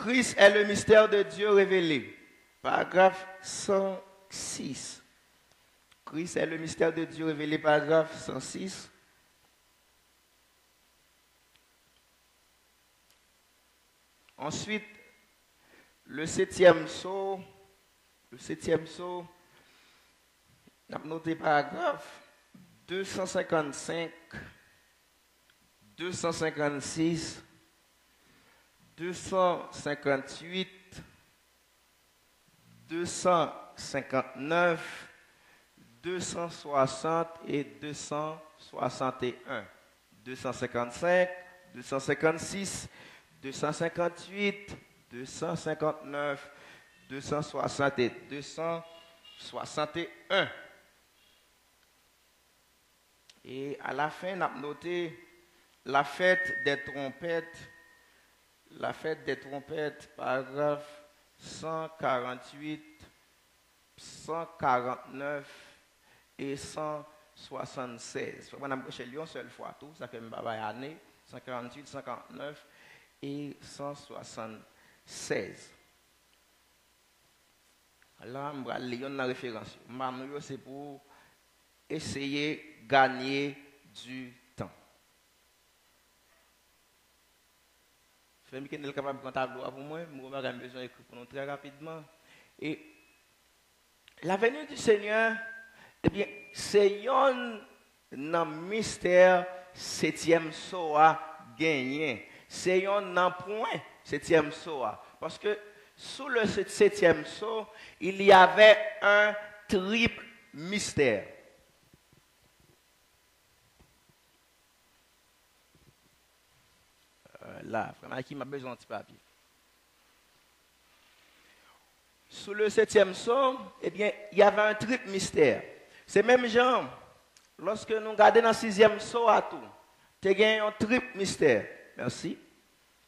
Christ est le mystère de Dieu révélé. Paragraphe 106. Christ est le mystère de Dieu révélé, paragraphe 106. Ensuite, le septième sceau, on a noté paragraphe 255, 256, 258, 259, 260 et 261. 255, 256, 258, 259, 260 et 261. Et à la fin, on a noté la fête des trompettes, paragraphe 148, 149 et 176. On a prêché Lyon seule fois tout, ça fait une année, 148, 149 et 176. Alors, je vais lire une référence. C'est pour essayer de gagner du temps. Je vais être capable de prendre un tableau pour moi, je vais besoin d'écrire pour nous très rapidement. Et la venue du Seigneur, eh bien, c'est un mystère septième soa gagné. C'est un point septième soa. Parce que sous le septième sceau, il y avait un triple mystère. Là, vraiment, qui m'a besoin de petit papier. Sous le septième sceau, eh bien, il y avait un triple mystère. C'est même genre, lorsque nous regardons dans le sixième sceau à tout, tu as un triple mystère. Merci.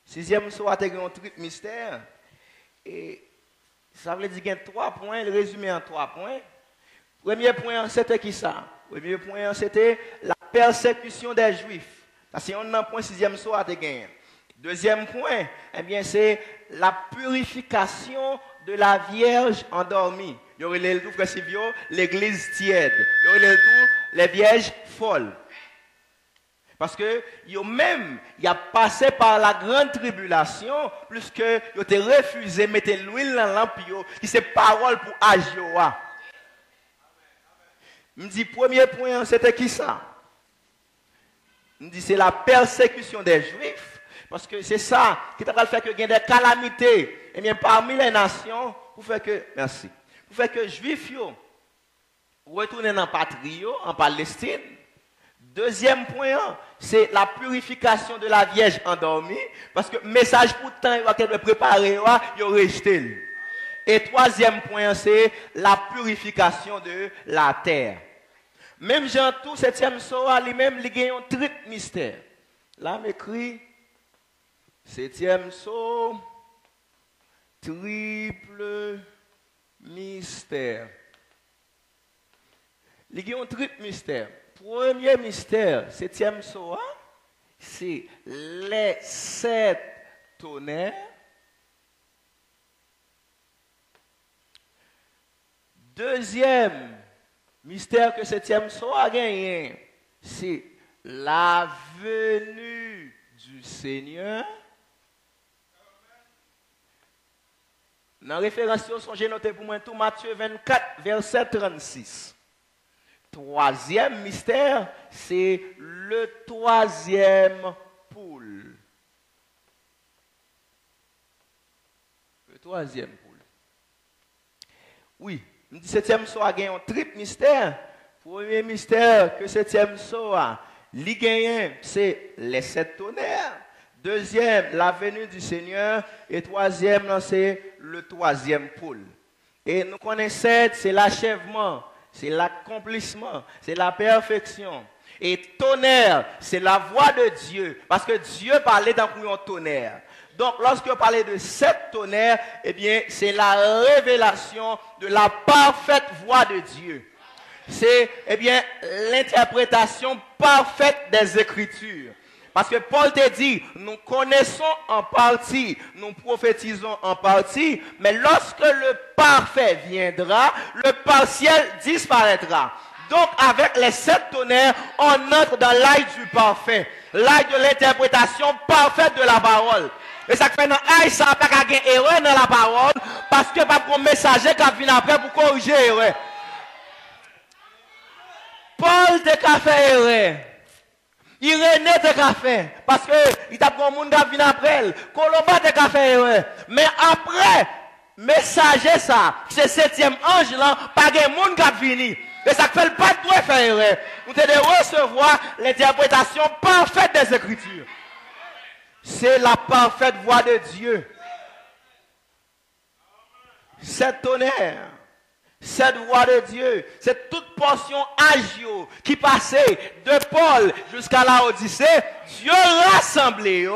Sixième sceau, tu as un triple mystère. Et ça veut dire qu'il y a 3 points, le résumé en 3 points. Premier point, c'était qui ça? Premier point, c'était la persécution des Juifs. C'est un point, sixième sceau à te gagner. Deuxième point, eh bien, c'est la purification de la Vierge endormie. Il y aurait le tout, frère Sylvio, l'église tiède. Il y aurait le tout, les vierges folles. Parce que il a passé par la grande tribulation, plus que il a refusé de mettre l'huile dans la lampe, qui c'est parole pour agir. Je me dis, premier point, c'était qui ça? Je me dis, c'est la persécution des Juifs. Parce que c'est ça qui va faire que il y a des calamités. Et bien, parmi les nations, pour faire que, merci, pour faire que les Juifs retournent dans la patrie, en Palestine. Deuxième point, c'est la purification de la Vierge endormie. Parce que le message pourtant, il va qu'elle préparer, il va rejeter. Et troisième point, c'est la purification de la terre. Même Jean tout, septième soir, lui-même, il y a un triple mystère. Là, m'écrit, septième sceau, triple mystère. Il y a un triple mystère. Premier mystère, septième sceau, c'est les 7 tonnerres. Deuxième mystère que septième sceau a gagné, c'est la venue du Seigneur. Dans la référence, j'ai noté pour moi tout Matthieu 24, verset 36. Troisième mystère, c'est le troisième poule. Le troisième poule. Oui, le 17e soir a gagné un triple mystère. Premier mystère que 7e soir li gagné, c'est les 7 tonnerres. Deuxième, la venue du Seigneur. Et troisième, c'est le troisième poule. Et nous connaissons, c'est l'achèvement, c'est l'accomplissement, c'est la perfection. Et tonnerre, c'est la voix de Dieu. Parce que Dieu parlait dans un tonnerre. Donc, lorsque vous parlez de 7 tonnerres, eh bien, c'est la révélation de la parfaite voix de Dieu. C'est, eh bien, l'interprétation parfaite des Écritures. Parce que Paul te dit, nous connaissons en partie, nous prophétisons en partie, mais lorsque le parfait viendra, le partiel disparaîtra. Donc, avec les 7 tonnerres, on entre dans l'âge du parfait, l'âge de l'interprétation parfaite de la parole. Et ça fait dans l'âge, ça n'a pas qu'à erreur dans la parole, parce que pas un messager qui vient après pour corriger l'erreur. Paul te qu'a fait erreur. Irénée te qu'a fait. Parce que il t'a pris un monde qui vient après elle. Colomba te qu'a fait erreur. Mais après, messager ça, ce 7e ange là, pas de monde qui vient. Et ça fait pas de faire erreur. Nous devons recevoir l'interprétation parfaite des Écritures. C'est la parfaite voix de Dieu. Cette tonnerre, cette voix de Dieu, c'est toute portion agio qui passait de Paul jusqu'à la Odyssée. Dieu rassemblé,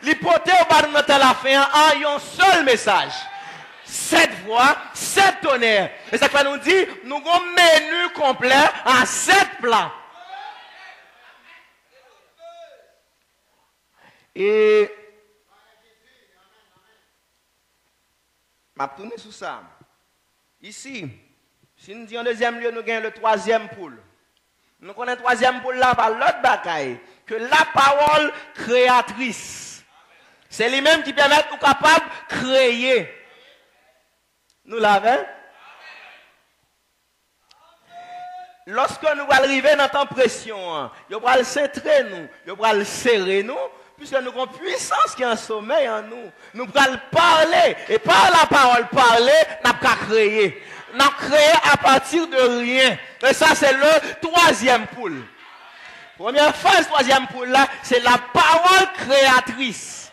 l'hypothèse au la fin en un seul message. 7 voix, 7 tonnerres. Et ça fait nous dire, nous avons un menu complet à 7 plats. Et je vais tourner sur ça. Ici, si nous disons en deuxième lieu, nous avons le 3e poule. Nous connaissons le 3e poule là par l'autre bataille, que la parole créatrice. C'est lui-même qui permet de nous capables de créer. Nous l'avons. Lorsque nous allons arriver dans la pression, nous allons centrer nous, nous allons serrer nous, puisque nous avons une puissance qui est en sommeil en nous. Nous allons parler, et par la parole parler, nous allons créer. Nous allons créer à partir de rien. Et ça, c'est le 3e poule. Première phase, 3e poule là, c'est la parole créatrice.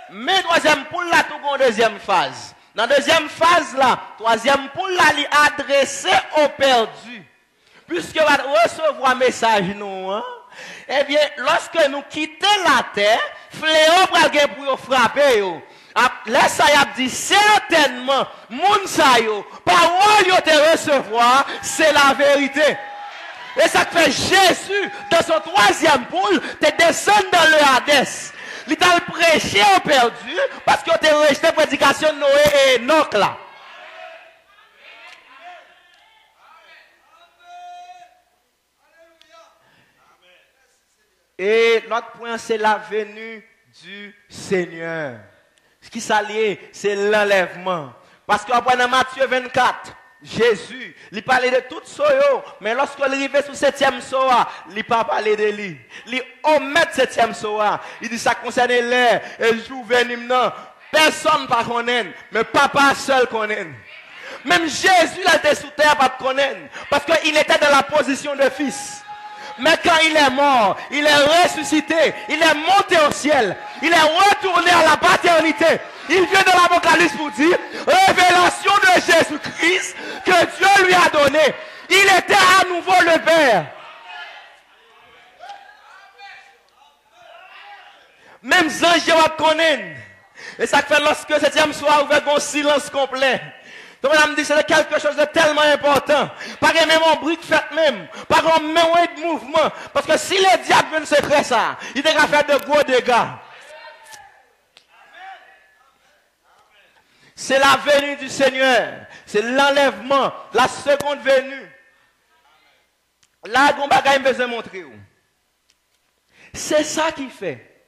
Mais 3e poule là, tout en 2e phase. Dans la 2e phase là, 3e poule là, il est adressé aux perdus. Puisque va recevoir un message nous, hein? Eh bien, lorsque nous quittons la terre, fléau pour frapper. Là, ça y a dit certainement, moun sa yo, parole yo te recevoir, c'est la vérité. Et ça fait Jésus, dans son 3e poule, te descend dans le Hadès. Il t'a prêché au perdu, parce que tu as rejeté la prédication de Noé et Enoch là. Et l'autre point, c'est la venue du Seigneur. Ce qui s'allie, c'est l'enlèvement. Parce qu'après dans Matthieu 24, Jésus, il parlait de tout ça, mais lorsqu'il arrivait sur 7e soir, il n'a pas parlé de lui. Il omet 7e soir. Il dit ça concerne l'air et le jour venu maintenant. Personne ne connaît, mais papa seul connaît. Même Jésus, il était sous terre, pas de connaître. Parce qu'il était dans la position de fils. Mais quand il est mort, il est ressuscité, il est monté au ciel, il est retourné à la paternité. Il vient de l'Apocalypse pour dire, révélation de Jésus-Christ que Dieu lui a donné. Il était à nouveau le Père. Même anges ne connaissent. Et ça fait lorsque 7e soir ouvert un silence complet. Donc, on me dit, c'est quelque chose de tellement important. Pas même un brique fait même. Pas un même de mouvement. Parce que si le diable veut se faire ça, il devra faire de gros dégâts. C'est la venue du Seigneur. C'est l'enlèvement. La seconde venue. Là, on va besoin de montrer. C'est ça qui fait.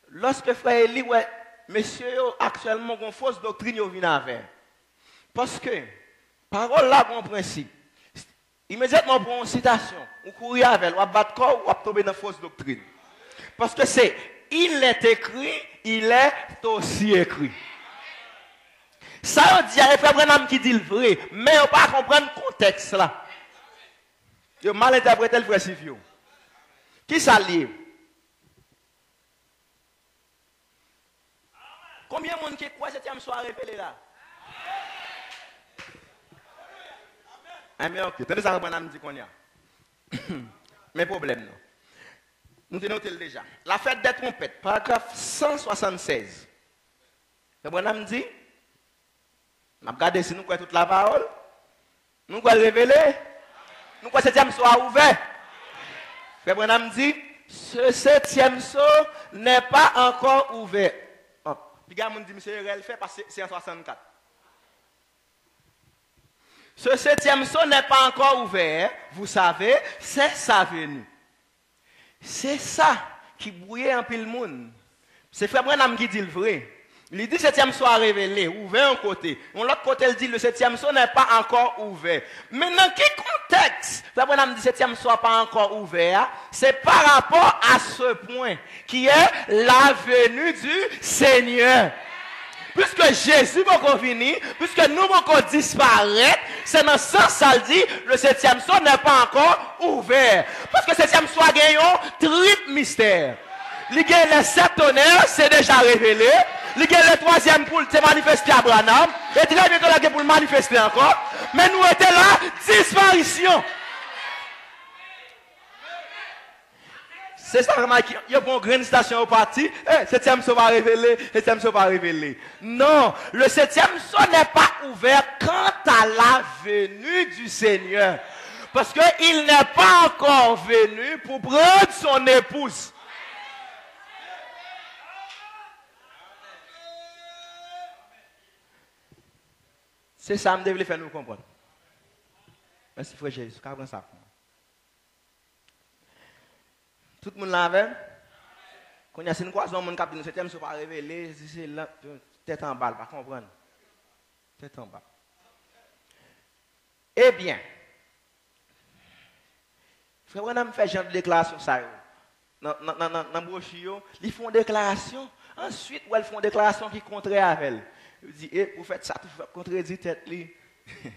Lorsque frère Eli, ouais, monsieur, actuellement, une fausse doctrine, il vient avec. Parce que, parole là, bon principe. Immédiatement, pour une citation, on courir avec, on battre corps, on tomber dans fausse doctrine. Parce que c'est, il est écrit, il est aussi écrit. Ça, on dit, il y a un frère qui dit le vrai, mais on ne peut pas comprendre le contexte là. Il a mal interprété le frère Sivio. Qui ça lit? Combien de monde qui croit cette soir révélé là? Mais ok, tenez ça, on dit qu'on y a. Mais problème, non. Nous tenons déjà. La fête des trompettes, paragraphe 176. Le bonhomme dit, on a regardé si nous croyons toute la parole, nous croyons révéler, nous croyons 7e soir ouvert. Le bonhomme dit, Ce septième sceau n'est pas encore ouvert. Oh. Puis, gars, dit, monsieur, elle fait parce que c'est en 64. Ce septième sceau n'est pas encore ouvert. Vous savez, c'est sa venue. C'est ça qui brouillait un peu le monde. C'est Frère Branham qui dit le vrai. Il dit le septième sceau a révélé, ouvert un côté. L'autre côté, il dit le septième sceau n'est pas encore ouvert. Mais dans quel contexte Frère Branham dit le septième sceau n'est pas encore ouvert? C'est par rapport à ce point qui est la venue du Seigneur. Puisque Jésus va venir, puisque nous allons disparaître, c'est dans ce sens ça dit le septième sceau n'est pas encore ouvert. Parce que le septième sceau a gagné un triple mystère. Il y a les 7 tonnerres, c'est déjà révélé. Il y a le troisième pour te manifester à Branham. Et très bientôt là pour le manifester encore. Mais nous étions là, disparition. C'est ça, il y a une grande station au parti. Septième sceau va révéler, septième sceau va révéler. Non, le septième sceau n'est pas ouvert quant à la venue du Seigneur. Parce qu'il n'est pas encore venu pour prendre son épouse. C'est ça que je devais faire nous comprendre. Merci frère Jésus, qu'est-ce ça? Tout le monde l'avait. Quand il y a une croisement, mon cap de septième, ça va révéler, c'est là, tête en bas, pas comprendre. Tête en bas. Eh bien, frère Branham fait genre de déclaration ça. Dans la brochure, ils font déclaration. Ensuite, ils font déclaration qui contraire avec elle. Ils disent, vous faites ça, vous contredire tête li. Il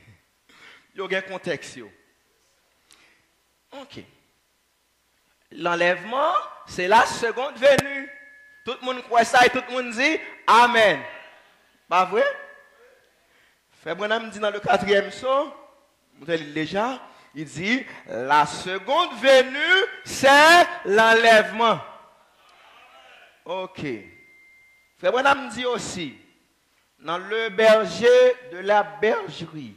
y a un contexte. Ok. L'enlèvement, c'est la seconde venue. Tout le monde croit ça et tout le monde dit Amen. Pas vrai? Frère Branham dit dans le 4e sceau, vous avez déjà, il dit la seconde venue, c'est l'enlèvement. Ok. Frère Branham dit aussi, dans le berger de la bergerie,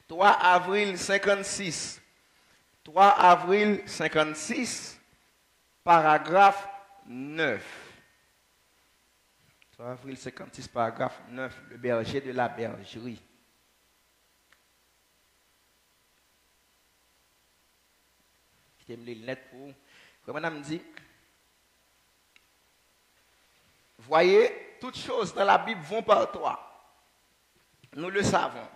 3 avril 56, 3 avril 56, paragraphe 9. 3 avril 56, paragraphe 9, le berger de la bergerie. Je vais me net pour. Madame dit, voyez, toutes choses dans la Bible vont par toi. Nous le savons.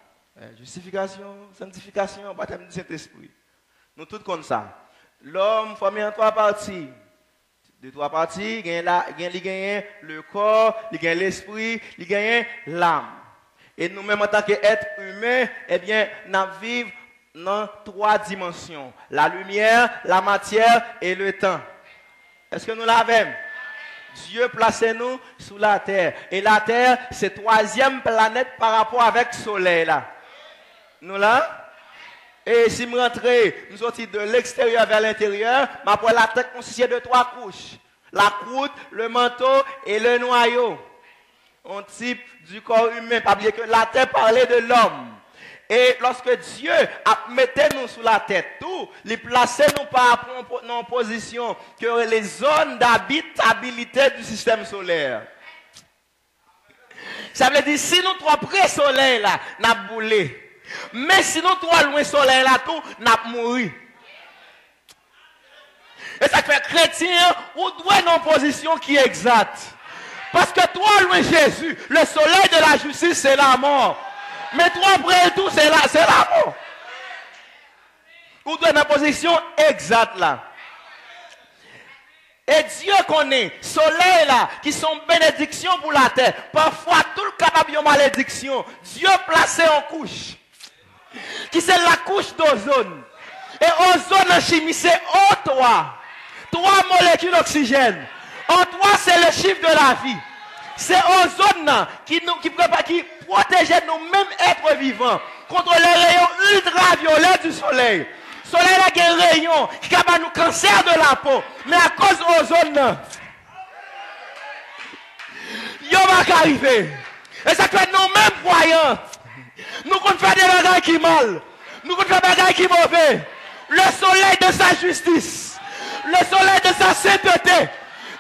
Justification, sanctification, baptême du Saint-Esprit. Nous tous comme ça. L'homme formé en 3 parties. De 3 parties, il gagne le corps, il gagne l'esprit, il gagne l'âme. Et nous-mêmes en tant qu'êtres humains, eh bien, nous vivons dans 3 dimensions. La lumière, la matière et le temps. Est-ce que nous l'avons? Dieu placez nous sous la terre. Et la terre, c'est 3e planète par rapport avec le soleil là. Nous là? Et si nous rentrons, nous sortons de l'extérieur vers l'intérieur, la tête consiste de 3 couches. La croûte, le manteau et le noyau. Un type du corps humain. Pas oublier que la terre parlait de l'homme. Et lorsque Dieu a mis nous sous la tête, tout, il plaçait nous par en position que les zones d'habitabilité du système solaire. Ça veut dire, si nous trop près soleil là, nous avons boulé. Mais si nous trop loin soleil là, tout, nous avons mouru. Et ça fait chrétien, ou doit une position qui est exacte. Parce que trop loin Jésus, le soleil de la justice, c'est la mort. Mais trop près tout, c'est la mort. Ou doit une position exacte là. Et Dieu connaît, soleil là, qui sont bénédictions pour la terre. Parfois, tout le capable de malédiction. Dieu placé en couche. Qui c'est la couche d'ozone. Et ozone en chimie, c'est O3. 3 molécules d'oxygène. O3, c'est le chiffre de la vie. C'est ozone qui protège nous-mêmes êtres vivants contre les rayons ultraviolets du soleil. Le soleil a des rayons qui capable nous cancer de la peau. Mais à cause de l'ozone, il va arriver. Et ça fait nous-mêmes croyants. Nous qu'on fait des bagages qui mal. Nous qu'on fait des bagages qui mauvais. le soleil de sa justice, le soleil de sa sainteté.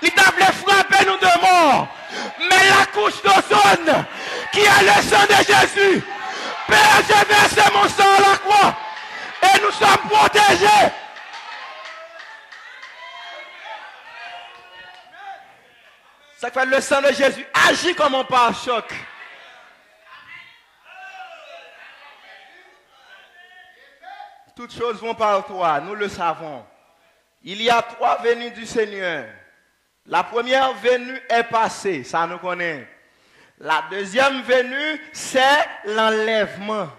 Il t'a voulu frapper nous de mort. Mais la couche d'ozone, qui est le sang de Jésus, Père, j'ai versé mon sang à la croix. Et nous sommes protégés. Ça fait le sang de Jésus agit comme un pare-choc. Toutes choses vont par toi, nous le savons. Il y a 3 venues du Seigneur. La première venue est passée, ça nous connaît. La deuxième venue, c'est l'enlèvement.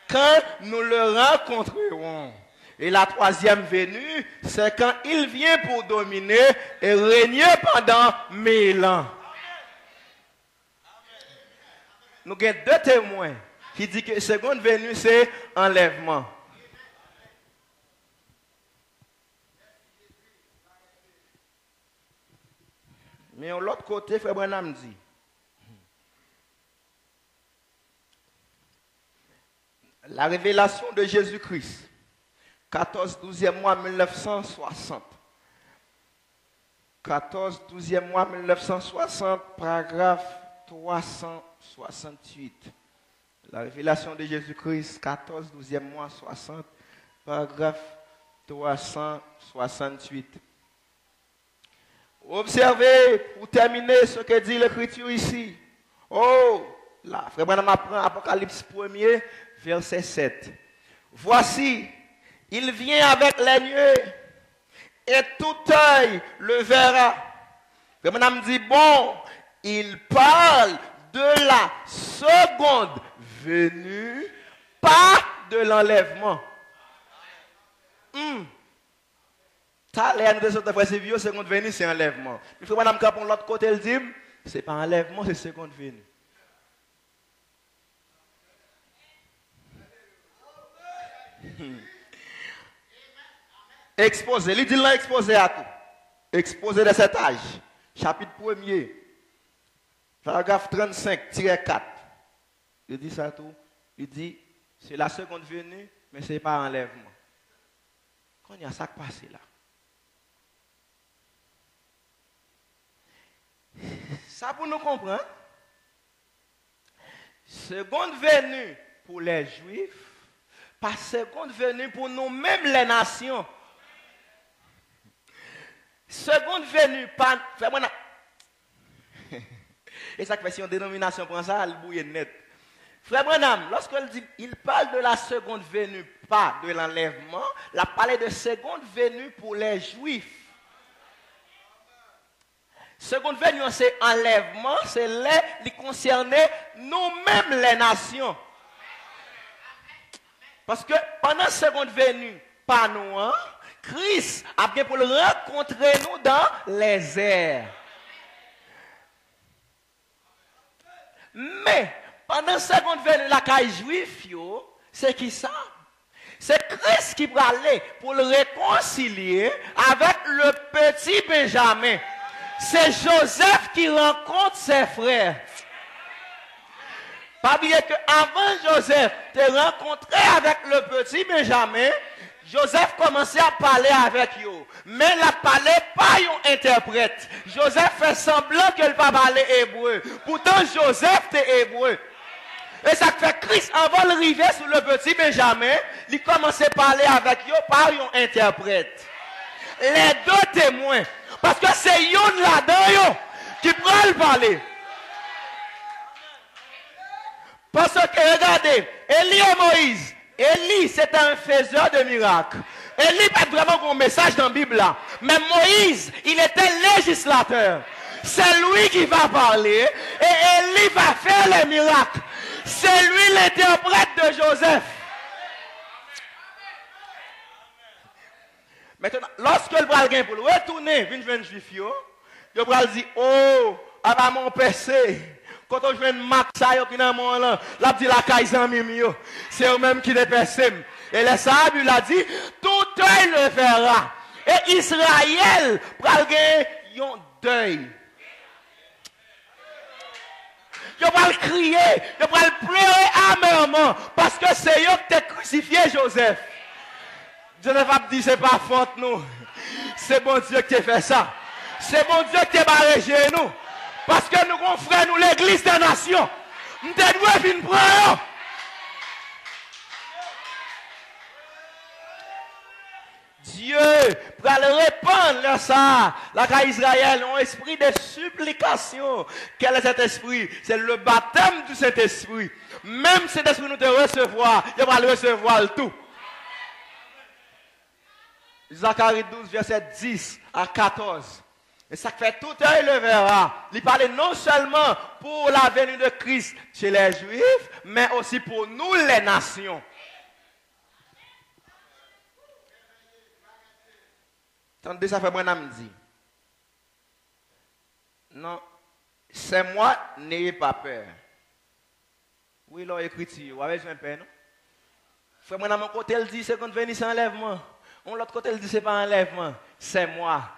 Quand nous le rencontrerons. Et la troisième venue, c'est quand il vient pour dominer et régner pendant 1000 ans. Nous avons 2 témoins qui disent que la seconde venue, c'est enlèvement. Mais de l'autre côté, Frère Branham dit, la révélation de Jésus-Christ, 14-12e mois 1960. 14-12e mois 1960, paragraphe 368. La révélation de Jésus-Christ, 14-12e mois 60, paragraphe 368. Observez, pour terminer, ce que dit l'Écriture ici. Oh, là, Frère Branham apprend Apocalypse 1er, verset 7. Voici, il vient avec les nuées, et tout œil le verra. Frère Branham dit, bon, il parle de la seconde venue, pas de l'enlèvement. Ça, les deux autres frères, c'est vieux, seconde venue, c'est enlèvement. Il faut madame Capon, l'autre côté, elle dit, c'est pas enlèvement, c'est seconde venue. Exposé, il dit là, exposé à tout. Exposé de cet âge. Chapitre 1er, paragraphe 35-4. Il dit ça tout. Il dit, c'est la seconde venue, mais ce n'est pas enlèvement. Quand il y a ça qui passe là. Ça pour nous comprendre. Seconde venue pour les Juifs, pas seconde venue pour nous-mêmes les nations. Seconde venue, pas. Et ça fait si une dénomination prend ça, elle bouille net. Frère Branham, lorsqu'il parle de la seconde venue, pas de l'enlèvement, il a parlé de seconde venue pour les Juifs. Seconde venue, c'est enlèvement, c'est les qui concernait nous-mêmes les nations. Parce que pendant la seconde venue, pas nous, hein, Christ a bien pour le rencontrer nous dans les airs. Mais pendant la seconde venue, la caille juif, c'est qui ça? C'est Christ qui va aller pour le réconcilier avec le petit Benjamin. C'est Joseph qui rencontre ses frères. Pas oublier qu'avant Joseph te rencontré avec le petit Benjamin, Joseph commençait à parler avec eux. Mais il ne parlait pas un interprète. Joseph fait semblant qu'il va parler hébreu. Pourtant, Joseph était hébreu. Et ça fait Christ, avant d'arriver sur le petit Benjamin, il commençait à parler avec eux par un interprète. Les deux témoins. Parce que c'est yon là-dedans qui prend le parler. Parce que regardez, Élie et Moïse, Élie c'était un faiseur de miracles. Élie pas vraiment un message dans la Bible là. Mais Moïse, il était législateur. C'est lui qui va parler et Élie va faire les miracles. C'est lui l'interprète de Joseph. Maintenant, lorsque le bras pour le retourner, vient jeune juif, le bras dit, oh, à mon PC. Quand on joue une max, qui dans mon là, la dit la kaisan mimio. C'est eux-mêmes qui les percent. Et les sables, il a dit, tout œil le verra. Et Israël, pral gagner un deuil. Il va crier, il va pleurer amèrement, parce que c'est eux qui ont crucifié Joseph. Dieu ne va pas dire c'est pas faute nous. C'est bon Dieu qui a fait ça. C'est bon Dieu qui a barré nous. Parce que nous confrères nous l'église des nations. Nous devons venir prendre. Dieu va le répandre ça. La cas Israël, un esprit de supplication. Quel est cet esprit? C'est le baptême du Saint-Esprit. Même cet esprit nous te recevoir, il va le recevoir tout. Zacharie 12, verset 10 à 14. Et ça fait tout œil le verra. Il parlait non seulement pour la venue de Christ chez les Juifs, mais aussi pour nous les nations. Tandis ça fait moi dit. Non, c'est moi, n'ayez pas peur. Oui, l'on écrit, vous avez besoin de peur, non? Frère, moi, dans mon côté, il dit, c'est qu'on venir sans enlèvement. On l'autre côté, il dit, c'est pas enlèvement. C'est moi,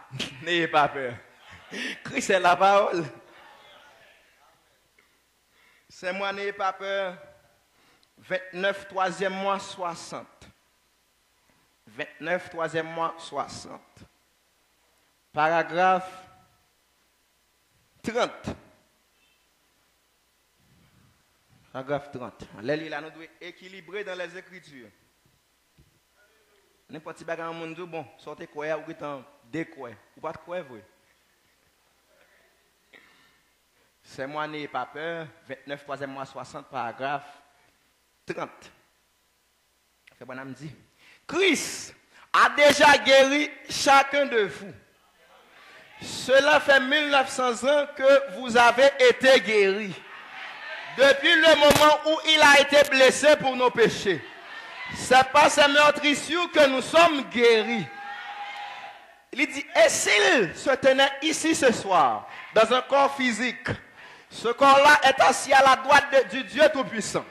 n'ayez pas peur. Christ est la parole. C'est moi, n'ayez pas peur. 29, 3e mois, 60. 29, 3e mois, 60. Paragraphe 30. Paragraphe 30. Les là, nous devons équilibrer dans les Écritures. N'importe qui bagarre dans le monde, bon, sortez quoi, ou étant des quoi, ou pas de quoi, vous. C'est moi, n'ayez pas peur. 29, 3e mois, 60, paragraphe 30. C'est bon, dit. Christ a déjà guéri chacun de vous. Cela fait 1900 ans que vous avez été guéris. Depuis le moment où il a été blessé pour nos péchés. C'est par ces meurtrissures que nous sommes guéris. Il dit, et s'il se tenait ici ce soir, dans un corps physique, ce corps-là est assis à la droite du Dieu Tout-Puissant.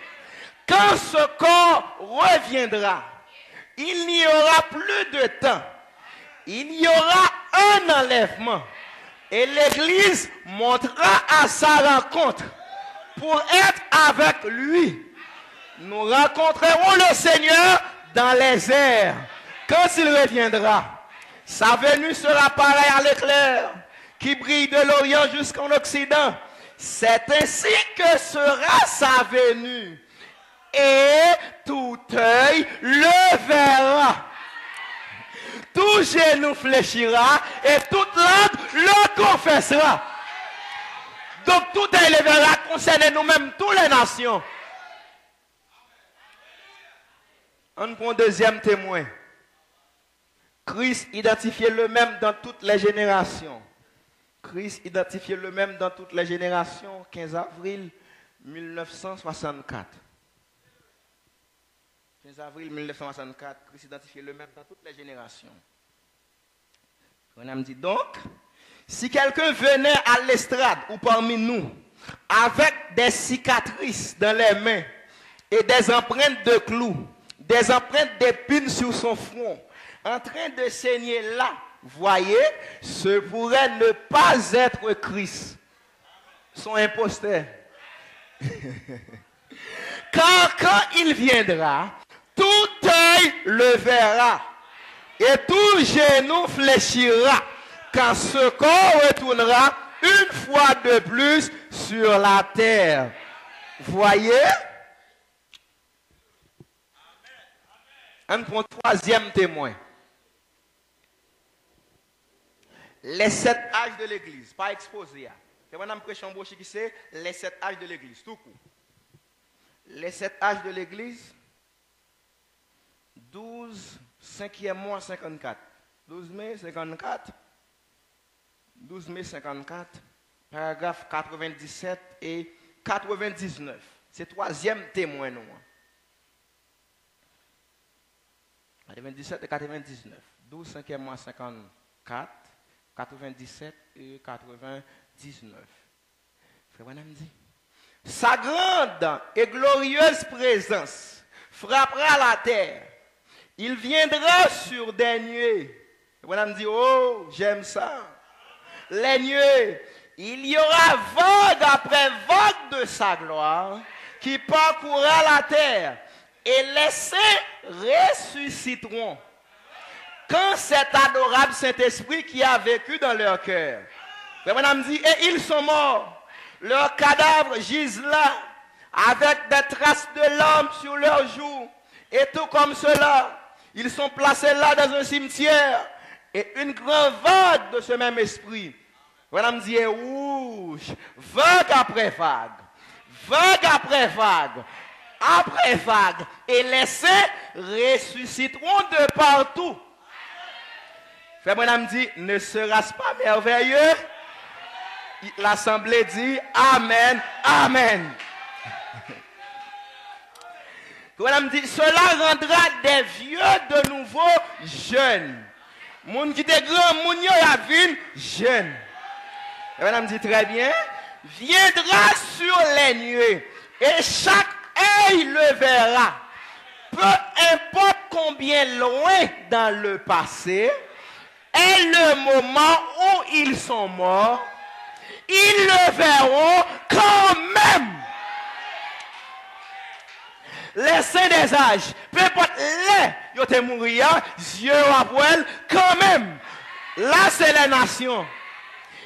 Quand ce corps reviendra, il n'y aura plus de temps. Il y aura un enlèvement. Et l'Église montera à sa rencontre pour être avec lui. Nous rencontrerons le Seigneur dans les airs. Quand il reviendra, sa venue sera pareille à l'éclair qui brille de l'Orient jusqu'en Occident. C'est ainsi que sera sa venue. Et tout œil le verra. Tout genou fléchira et toute langue le confessera. Donc tout œil le verra concerne nous-mêmes, toutes les nations. On prend deuxième témoin. Christ identifié le même dans toutes les générations. Christ identifié le même dans toutes les générations. 15 avril 1964. 15 avril 1964, Christ identifié le même dans toutes les générations. On a dit donc, si quelqu'un venait à l'estrade ou parmi nous, avec des cicatrices dans les mains et des empreintes de clous, des empreintes d'épines sur son front, en train de saigner là, voyez, ce pourrait ne pas être Christ, son imposteur. Car quand il viendra, tout œil le verra et tout genou fléchira quand ce corps retournera une fois de plus sur la terre. Voyez? On prend troisième témoin. Les 7 âges de l'église, pas exposé. C'est moi qui prêche en bouche qui c'est les 7 âges de l'église, tout court. Les 7 âges de l'église, 12, 5e mois 54. 12 mai 54. 12 mai 54. Paragraphe 97 et 99. C'est troisième témoin, nous. 97 et 99. 12, 5e mois 54. 97 et 99. Frère Branham dit, sa grande et glorieuse présence frappera la terre. Il viendra sur des nuées. Branham dit, oh, j'aime ça. Les nuées. Il y aura vague après vague de sa gloire qui parcourra la terre. Et les saints ressusciteront. quand cet adorable Saint-Esprit qui a vécu dans leur cœur. Frère Branham dit, et ils sont morts. Leurs cadavres gisent là, avec des traces de larmes sur leurs joues. Et tout comme cela, ils sont placés là dans un cimetière. Et une grande vague de ce même esprit. Branham dit, est rouge, vague après vague. Vague après vague. Après vague. Et les saints ressusciteront de partout. Frère Branham dit, ne sera-ce pas merveilleux? L'assemblée dit, Amen, Amen. Branham dit, cela rendra des vieux de nouveau jeunes. Moun qui était grand, moun yo ya vin jeune. Branham dit très bien, viendra sur les nuées et chaque œil le verra. Peu importe combien loin dans le passé est le moment où ils sont morts, ils le verront quand même. Les saints des âges, peu importe les, ils ont mourir, Dieu après quand même. Là, c'est les nations.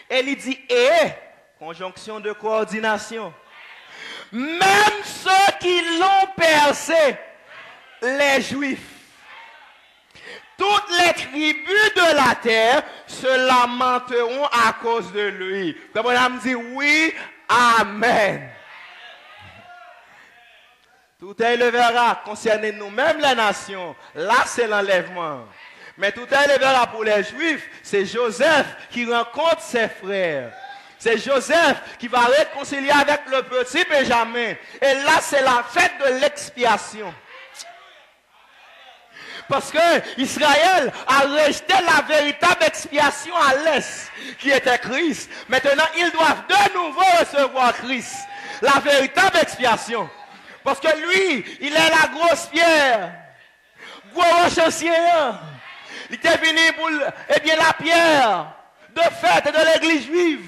Et il dit, et, conjonction de coordination. Même ceux qui l'ont percé, les Juifs, toutes les tribus de la terre se lamenteront à cause de lui. Comme on me dit, oui, Amen. Tout œil le verra concernant nous-mêmes les nations. Là, c'est l'enlèvement. Mais tout œil le verra pour les Juifs. C'est Joseph qui rencontre ses frères. C'est Joseph qui va réconcilier avec le petit Benjamin. Et là, c'est la fête de l'expiation. Parce que Israël a rejeté la véritable expiation à l'est, qui était Christ. Maintenant, ils doivent de nouveau recevoir Christ. La véritable expiation. Parce que lui, il est la grosse pierre. Gros roche ancien. Il était venu pour, eh bien, la pierre de fête de l'église juive.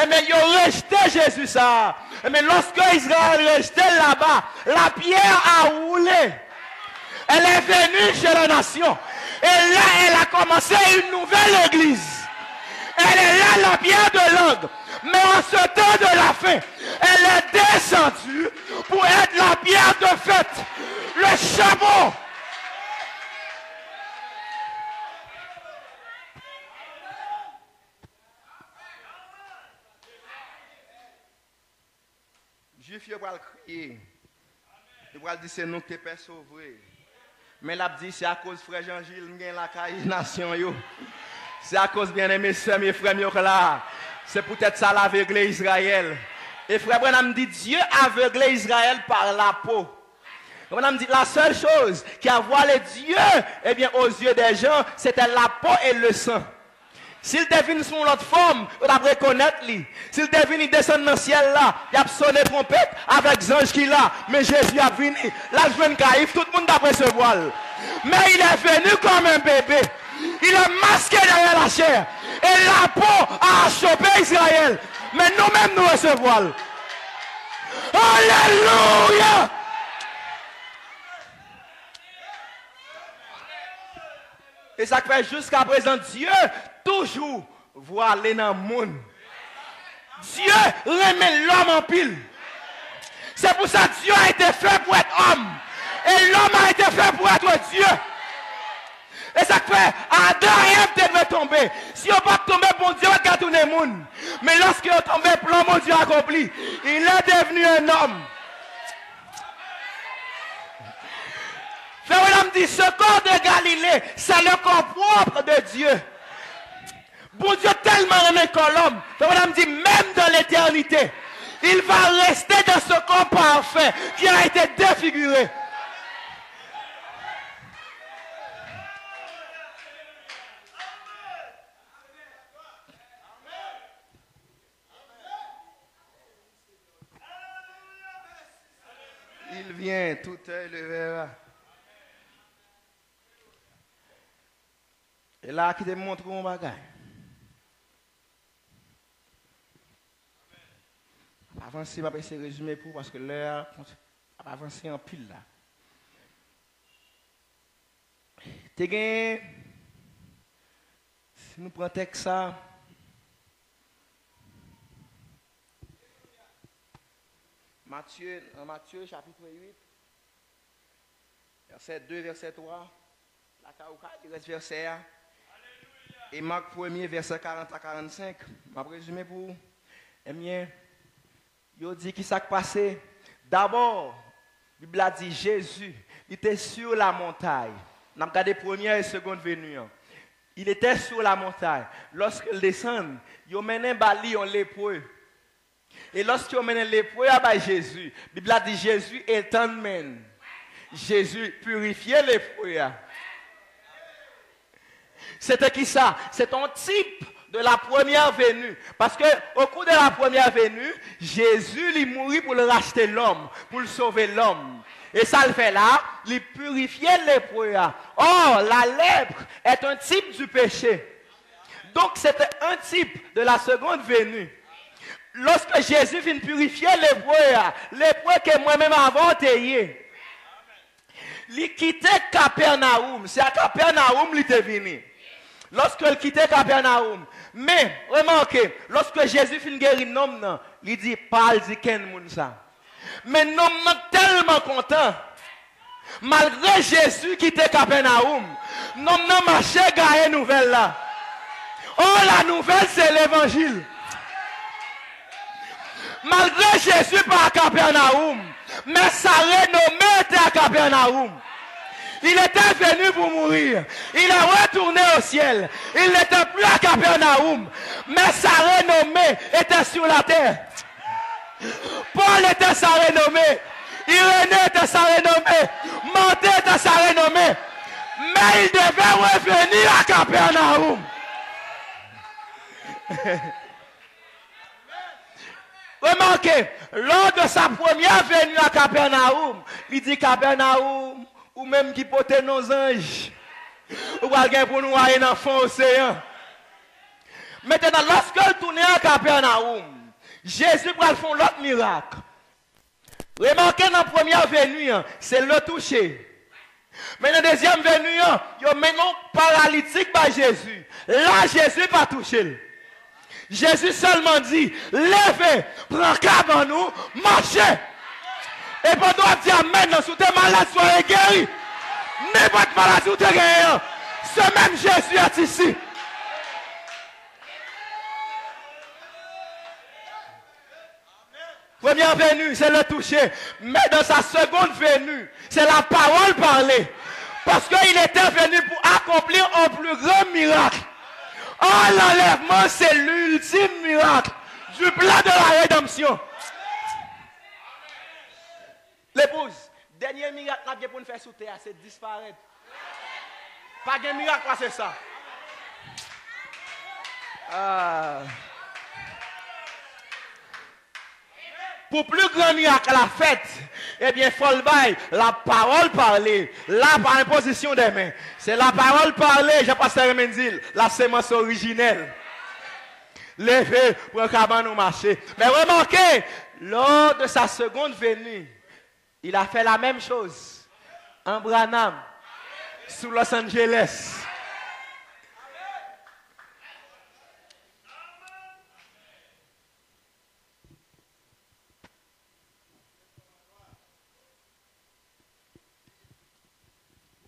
Et mais ils ont rejeté Jésus ça. Et mais lorsque Israël a rejeté là-bas, la pierre a roulé. Elle est venue chez la nation. Et là, elle a commencé une nouvelle église. Elle est là, la pierre de langue. Mais en ce temps de la fin, elle est descendue pour être la pierre de fête. Le chameau. Juif, il va crier. Il va dire c'est nous qui sommes sauvés. Mais l'a dit c'est à cause frère Jean-Gilles, nous la caille nation yo. C'est à cause bien aimé sœurs, mes frères là. C'est peut-être ça l'aveuglé Israël. Et frère Branham dit Dieu aveuglé Israël par la peau. Branham dit la seule chose qui a voilé Dieu, eh bien aux yeux des gens, c'était la peau et le sang. S'il devine sous l'autre forme, on va reconnaître lui. S'il devine descendre dans le ciel là, il a sonné trompette avec les anges qui là. Mais Jésus a venu, là je viens de caïf, tout le monde d'après ce voile. Mais il est venu comme un bébé. Il est masqué derrière la chair. Et la peau a chopé Israël. Mais nous-mêmes nous recevons. Alléluia! Et ça fait jusqu'à présent, Dieu toujours voilé dans le monde. Dieu remet l'homme en pile. C'est pour ça que Dieu a été fait pour être homme. Et l'homme a été fait pour être Dieu. Et ça fait, Adam et Ève devaient tomber. Si on ne pas tomber, bon Dieu va tourner le monde. Mais lorsqu'il est tombé, plan mon Dieu accompli. Il est devenu un homme. Frère, dit, ce corps de Galilée, c'est le corps propre de Dieu. Bon Dieu tellement aimé comme l'homme. Frère, dit, même dans l'éternité, il va rester dans ce corps parfait qui a été défiguré. Il vient, tout œil le verra. Et là, qui te montre mon bagage. Avancer, je vais essayer de résumer pour parce que l'heure va avancer en pile là. Tu as Si nous prenons texte ça, Matthieu chapitre 8, verset 2, verset 3, la Kaouka, il reste verset 1. Et Marc 1er, verset 40 à 45, je vais résumer pour vous. Eh bien, il dit qui s'est passé. D'abord, la Bible a dit Jésus, il était sur la montagne. On a regardé première et seconde venue. Il était sur la montagne. Lorsqu'il descend, il mène Bali en lépreux. Et lorsqu'il mène lépreux à Jésus, la Bible a dit Jésus est un men. Jésus purifiait lépreux. C'était qui ça? C'est un type de la première venue. Parce que au cours de la première venue, Jésus il mourit pour le racheter l'homme, pour le sauver l'homme. Et ça le fait là, il purifiait les lépreux. Or, la lèpre est un type du péché. Donc, c'était un type de la seconde venue. Lorsque Jésus vient purifier les lépreux que moi-même avant t'ayé, il quittait Capernaum. C'est à Capernaum qu'il était venu. Lorsqu'il quittait Capernaum. Mais, remarquez, lorsque Jésus finit guérir l'homme, il dit, parle de quel monde ça. Mais l'homme est tellement content. Malgré Jésus qui était Capernaum, l'homme n'a marché gagné nouvelle là. Oh, la nouvelle, c'est l'évangile. Malgré Jésus pas à Capernaum, mais sa renommée était à Capernaum. Il était venu pour mourir. Il est retourné au ciel. Il n'était plus à Capernaum. Mais sa renommée était sur la terre. Paul était sa renommée. Irénée était sa renommée. Monté était sa renommée. Mais il devait revenir à Capernaum. Remarquez, lors de sa première venue à Capernaum, il dit Capernaum, ou même qui portait nos anges, ou quelqu'un pour nous aller dans le fond océan. Maintenant, lorsqu'il tournait à Capernaum, Jésus va faire l'autre miracle. Remarquez dans la première venue, c'est le toucher. Mais dans la deuxième venue, il y a maintenant paralytique par Jésus. Là, Jésus va toucher. Jésus seulement dit, levez, prends cap en nous, marchez. Et pendant qu'on dit amen, si tu es malade, soyez guéri. N'importe malade, si tu es guéri. Ce même Jésus est ici. Première venue, c'est le toucher. Mais dans sa seconde venue, c'est la parole parlée. Parce qu'il était venu pour accomplir un plus grand miracle. Oh, l'enlèvement, c'est l'ultime miracle du plan de la rédemption. L'épouse, dernier miracle pour nous faire sous terre, c'est disparaître. Pas de miracle, c'est ça. Pour plus grand miracle la fête, eh bien, il faut le bail, la parole parlée, là par imposition des mains. C'est la parole parlée, j'ai pas Mendil, la sémence originelle. Levez pour un cabane au marché. Mais remarquez, lors de sa seconde venue, il a fait la même chose. En Branham, sous Los Angeles.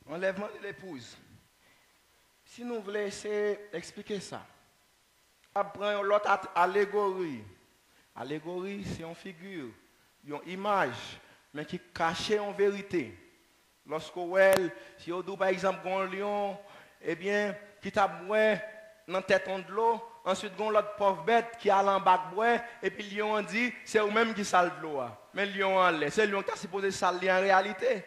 Enlèvement de l'épouse. Si nous voulons essayer d'expliquer ça, après l'autre allégorie. Allégorie, c'est une figure, une image, mais qui cache en vérité. Lorsque si on dit par exemple un lion, eh bien, qui t'a boire dans la tête de l'eau, ensuite on l'autre pauvre bête qui a en bas de boire, et puis le lion dit, c'est vous-même qui sale de l'eau. Mais le lion en l'air, c'est le lion qui a supposé saler en réalité.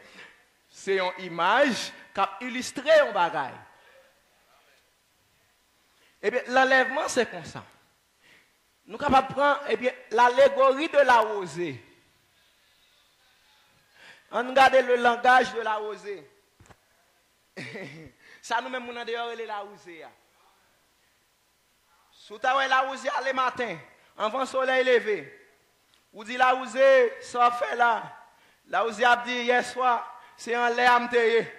C'est une image qui a illustré un bagage. Eh bien, l'enlèvement, c'est comme ça. Nous sommes capables de prendre l'allégorie de la rosée. On regarde le langage de la rosée. Ça nous même dehors la rosée. Sous la rosée le matin, avant le soleil levé. Ou dit la rosée, ça fait là. La rosée a dit hier soir, c'est en l'air m'teye.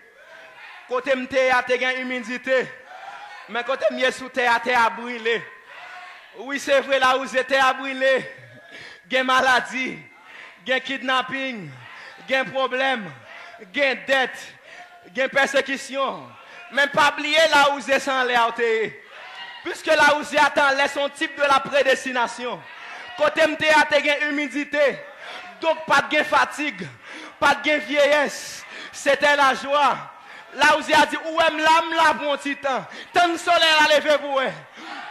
Côté m'teye a te gain humidité. Mais quand tu es sous terre, terre a brûlé. Oui, c'est vrai, là où j'étais à brûler. Il y a maladie, il y a kidnapping, il y a problème, il y a dette, il y a persécution. Même pas oublier là où j'ai sans l'air. Puisque là où j'ai atteint, laisse son type de la prédestination. Côté m'te a une humidité. Donc pas de fatigue, pas de vieillesse. C'était la joie. Là où j'ai dit, où est l'âme là pour un petit temps. Tant de soleil à lever pour eux.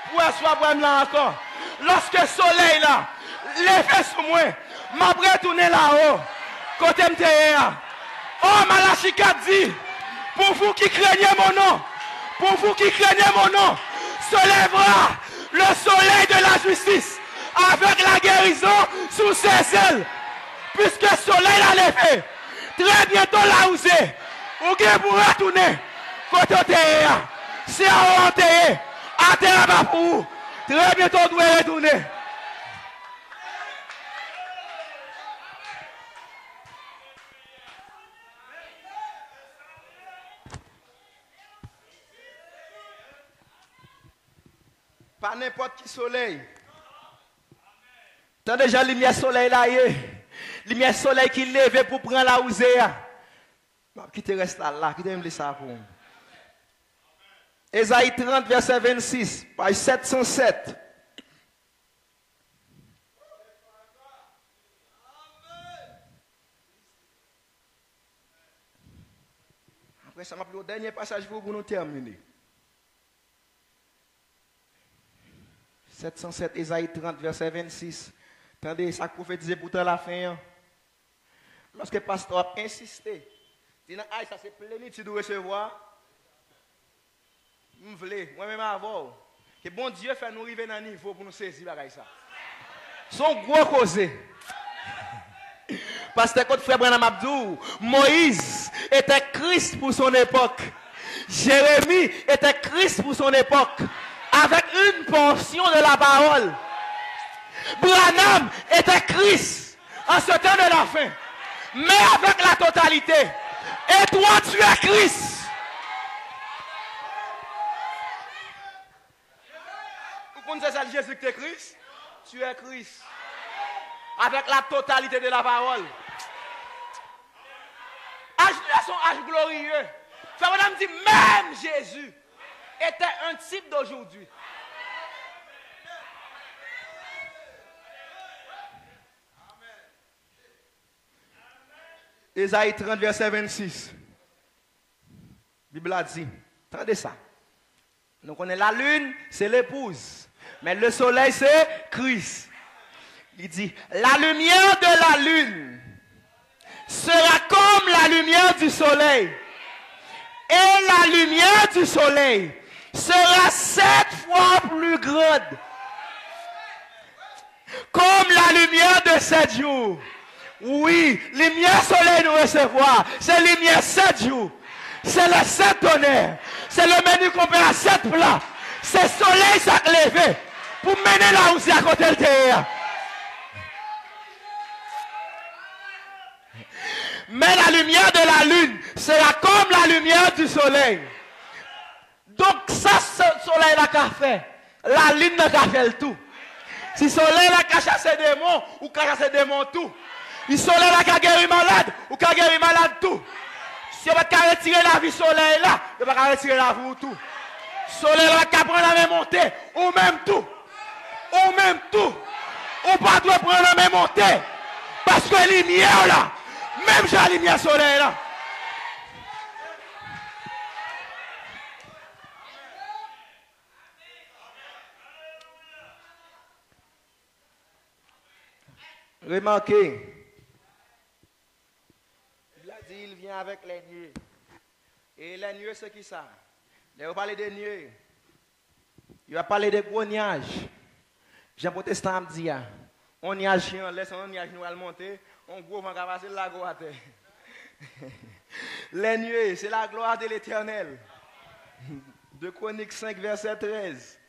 Pour soit pour là encore. Lorsque le soleil là, levé sur moi, m'a retourné là-haut. Côté m'te oh, Malachika dit, pour vous qui craignez mon nom, pour vous qui craignez mon nom, se lèvera le soleil de la justice avec la guérison sous ses ailes. Puisque le soleil l'a levé, très bientôt là où c'est, vous pour retourner, côté terre, c'est à terre, à terre pour vous. Très bientôt vous devez retourner. Pas n'importe qui soleil. T'as déjà lumière soleil là, lumière soleil qui lève pour prendre la ouzée. Qui te reste là, qui te me ça pour moi. Ésaïe 30, verset 26, page 707. Après ça, m'a pris au dernier passage pour nous terminer. 707, Ésaïe 30, verset 26. Attendez, ça prophétisé pour la fin. Lorsque le pasteur a insisté, il dit, ça c'est plénitude de recevoir. Je voulais, moi-même avant, que bon Dieu fait nous arriver dans un niveau pour nous saisir ça. Son gros causé. Parce que quand frère Branham Abdou, Moïse était Christ pour son époque. Jérémie était Christ pour son époque. Avec une portion de la parole. Branham était Christ en ce temps de la fin. Mais avec la totalité. Et toi, tu es Christ. Vous connaissez ça, Jésus que tu es Christ? Tu es Christ. Avec la totalité de la parole. Âge de son âge glorieux. Frère Branham dit, même Jésus était un type d'aujourd'hui. Ésaïe 30, verset 26. La Bible a dit, attendez ça. Donc on est la lune, c'est l'épouse. Mais le soleil, c'est Christ. Il dit, la lumière de la lune sera comme la lumière du soleil. Et la lumière du soleil sera 7 fois plus grande. Comme la lumière de 7 jours. Oui, lumière soleil nous recevoir. C'est lumière 7 jours. C'est le 7 tonnerres. C'est le menu qu'on fait à 7 plats. C'est soleil ça levé. Pour mener là où c'est à côté de terre. Mais la lumière de la lune sera comme la lumière du soleil. Donc ça, ce soleil là qu'a fait, la lune n'a qu'à faire le tout. Si le soleil là qu'a chassé des démons, ou qu'a chassé des démons tout. Si le soleil là qu'a guéri malade, ou qu'a guéri malade tout. Si on va retirer la vie soleil là, on va retirer la vie ou tout. Soleil là qu'a prendre la même montée, ou même tout. Ou même tout. On pas doit prendre la même montée. Parce que la lumière là, même j'ai la lumière soleil là. Remarquez. Il a dit, il vient avec les nuées. Et les nuées, c'est qui ça? Il va parler des nuées. Il va parler des gros nuages. Jean Protestant me dit, on nuage, on laisse un nuage nous monter, on gros va passer la gloire à terre. Les nuées, c'est la gloire de l'Éternel. De Chroniques 5, verset 13.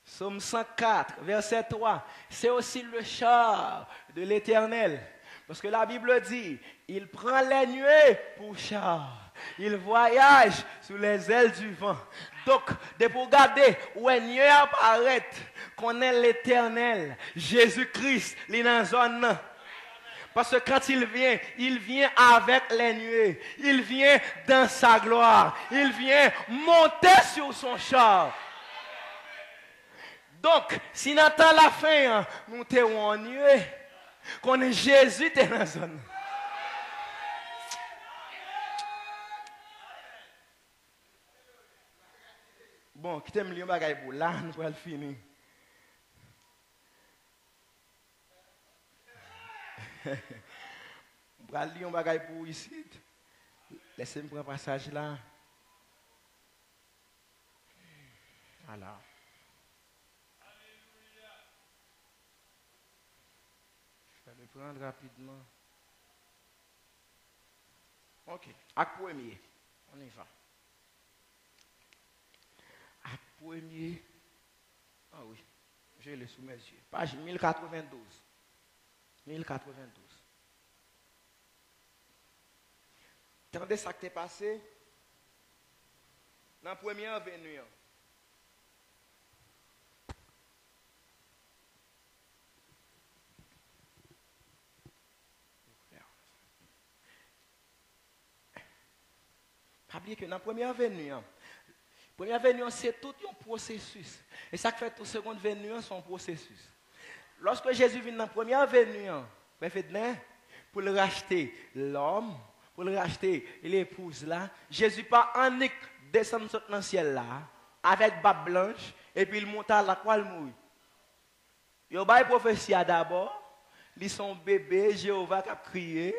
Psaume 104, verset 3. C'est aussi le char de l'Éternel. Parce que la Bible dit, il prend les nuées pour char. Il voyage sous les ailes du vent. Donc, de pour regarder où est nuée apparaît, qu'on est l'Éternel, Jésus-Christ, il est dans la zone. Parce que quand il vient avec les nuées. Il vient dans sa gloire. Il vient monter sur son char. Donc, si nous attendons la fin, nous sommes en nuée. Qu'on est Jésus dans la zone. Bon, qui t'aime lire bagay pour là, nous allons finir. Je vais lire un bagay pour ici. Laissez-moi prendre un passage là. Voilà. Je vais le prendre rapidement. Ok. Acte premier. On y va. Acte premier. Ah oui. Je l'ai sous mes yeux. Page 1092. 1092. Attendez ça qui est passé dans la première venue. Pas oublier que dans la première venue, c'est tout un processus. Et ça fait tout seconde venue, c'est un processus. Lorsque Jésus vient dans la première venue, pour le racheter l'homme, pour le racheter l'épouse là, Jésus pas en descend dans le ciel là, avec barbe blanche, et puis il monte à la croix, il mourit. Il y a une prophétie d'abord, ils sont bébés, Jéhovah qui a crié,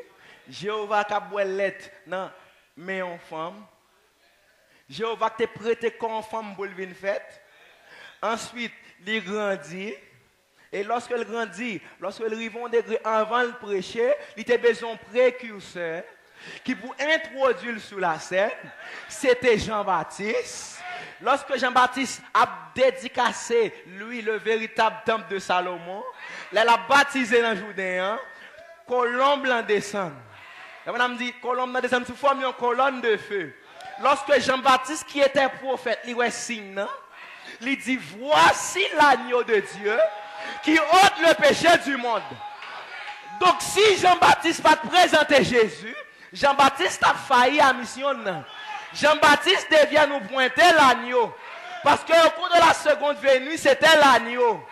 Jéhovah qui a boilette dans mais en femme. Jéhovah qui te prêté comme femme pour le fête. Ensuite, il grandit. Et lorsqu'il grandit, lorsqu'il arrive au degré avant de prêcher, il a besoin d'un précurseur qui pour introduire sous la scène, c'était Jean-Baptiste. Lorsque Jean-Baptiste a dédicacé, lui, le véritable temple de Salomon, il a baptisé dans le Jourdain, colombe en descend. Et on dit, colombe en descend sous forme d'une colonne de feu. Lorsque Jean-Baptiste, qui était prophète, il voit signe, il dit, voici l'agneau de Dieu qui ôte le péché du monde. Donc si Jean-Baptiste va présenter Jésus, Jean-Baptiste a failli à la mission. Jean-Baptiste devient nous pointer l'agneau. Parce qu'au cours de la seconde venue, c'était l'agneau.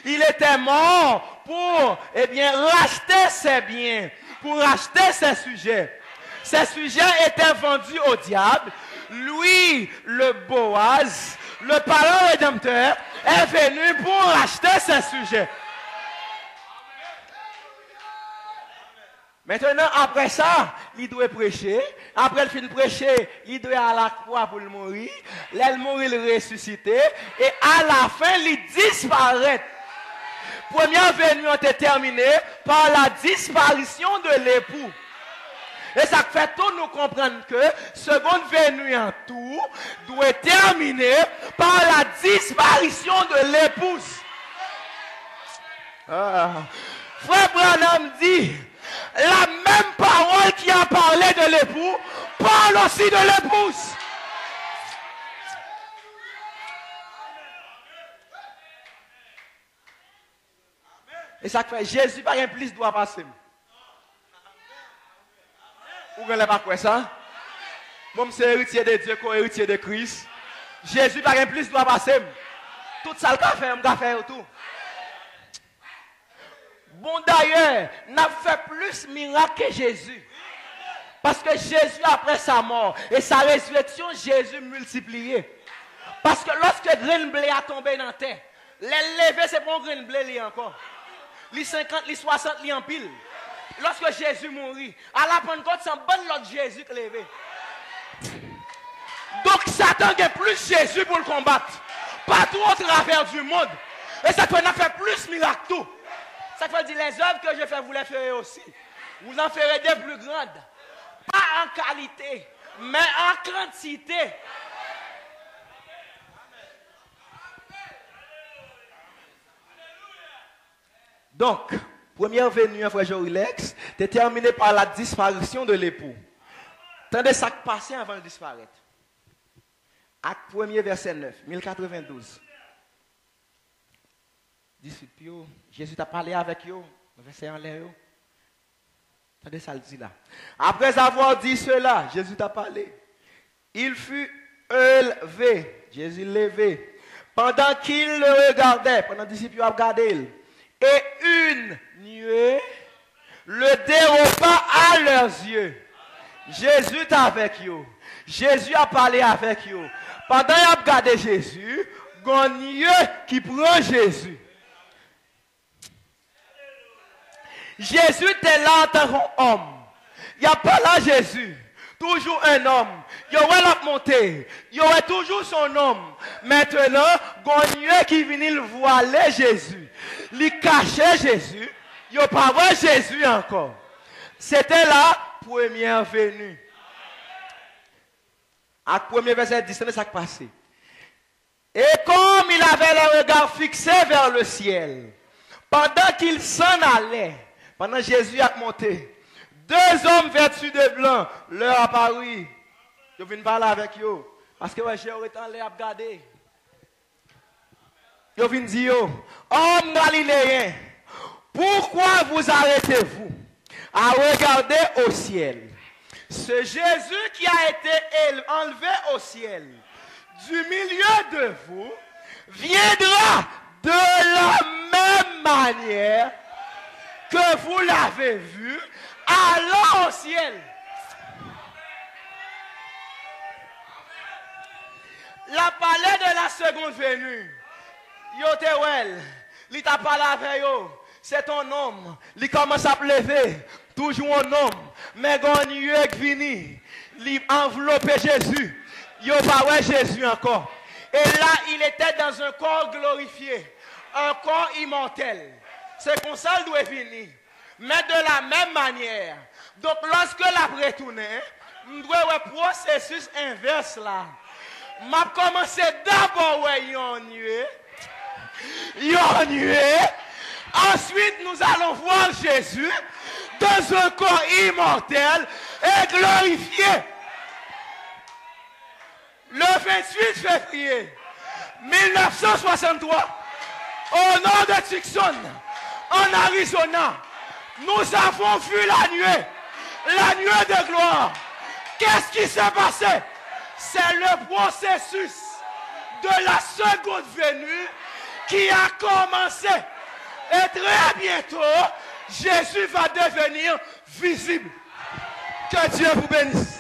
Il était mort pour racheter ses biens, pour racheter ses sujets. Ces sujets étaient vendus au diable. Lui, le Boaz, le parent rédempteur, est venu pour racheter ses sujets. Maintenant, après ça, il doit prêcher. Après il finit de prêcher, il doit aller à la croix pour le mourir. Là, il mourit, il ressuscite. Et à la fin, il disparaît. Première venue a été terminée par la disparition de l'époux. Et ça fait tout nous comprendre que seconde venue en tout doit terminer par la disparition de l'épouse. Frère Branham dit, la même parole qui a parlé de l'époux parle aussi de l'épouse. Et ça fait Jésus par un plus doit passer. Vous ne pas quoi ça? Moi, c'est héritier de Dieu, co-héritier de Christ. Jésus par un plus doit passer. Tout ça, le café, on va faire tout. Bon, d'ailleurs, n'a fait plus miracle que Jésus. Parce que Jésus, après sa mort et sa résurrection, Jésus multiplié. Parce que lorsque grain blé a tombé dans la terre, les lever, c'est pour grain blé encore. Les 50, les 60, les en pile. Lorsque Jésus mourit, à la Pentecôte, c'est un bon l'autre Jésus qui levé. Donc Satan a plus Jésus pour le combattre. Partout au travers du monde. Et ça fait plus miracle tout. Ça fait dire les œuvres que je fais, vous les ferez aussi. Vous en ferez des plus grandes. Pas en qualité, mais en quantité. Donc, Première venue, frère Jorilex, était terminée par la disparition de l'époux. Tendez ça qui passait avant de disparaître. Acte 1er, verset 9, 1092. Disciples, Jésus t'a parlé avec eux, verset en l'air. Attendez ça le dit là. Après avoir dit cela, Jésus t'a parlé. Il fut élevé, Jésus levé, pendant qu'il le regardait, pendant que les disciples regardaient, et une nuée le déroba à leurs yeux. Jésus est avec eux. Jésus a parlé avec eux. Pendant qu'ils ont regardé Jésus, il y a une nuée qui prend Jésus. Jésus était là en tant qu'homme. Il n'y a pas là Jésus. Toujours un homme. Il y aurait la montée. Il y aurait toujours son homme. Maintenant, il y a qui vient le voiler Jésus. Il cachait Jésus. Il n'y a pas vrai Jésus encore. C'était la première venue. À premier verset 10, c'est ça qui passait. Et comme il avait le regard fixé vers le ciel, pendant qu'il s'en allait, pendant que Jésus a monté, deux hommes vêtus de blanc leur apparurent. Je viens parler avec eux. Parce que j'ai autant les regarder. Je viens dire, homme galiléen, pourquoi vous arrêtez-vous à regarder au ciel? Ce Jésus qui a été enlevé au ciel, du milieu de vous, viendra de la même manière que vous l'avez vu, allant au ciel. La palais de la seconde venue, Yotewel, il t'a parlé avec eux. C'est ton homme. Il commence à lever. Toujours un homme. Mais quand il est venu, il enveloppe Jésus. Il n'y a pas Jésus encore. Et là, il était dans un corps glorifié. Un corps immortel. C'est comme ça qu'il doit venir. Mais de la même manière. Donc, lorsque la retourne, on doit avoir un processus inverse là. M'a commencé d'abord à y nuée. Ensuite, nous allons voir Jésus dans un corps immortel et glorifié. Le 28 février 1963, au nord de Tucson, en Arizona, nous avons vu la nuée de gloire. Qu'est-ce qui s'est passé? C'est le processus de la seconde venue qui a commencé. Et très bientôt, Jésus va devenir visible. Que Dieu vous bénisse.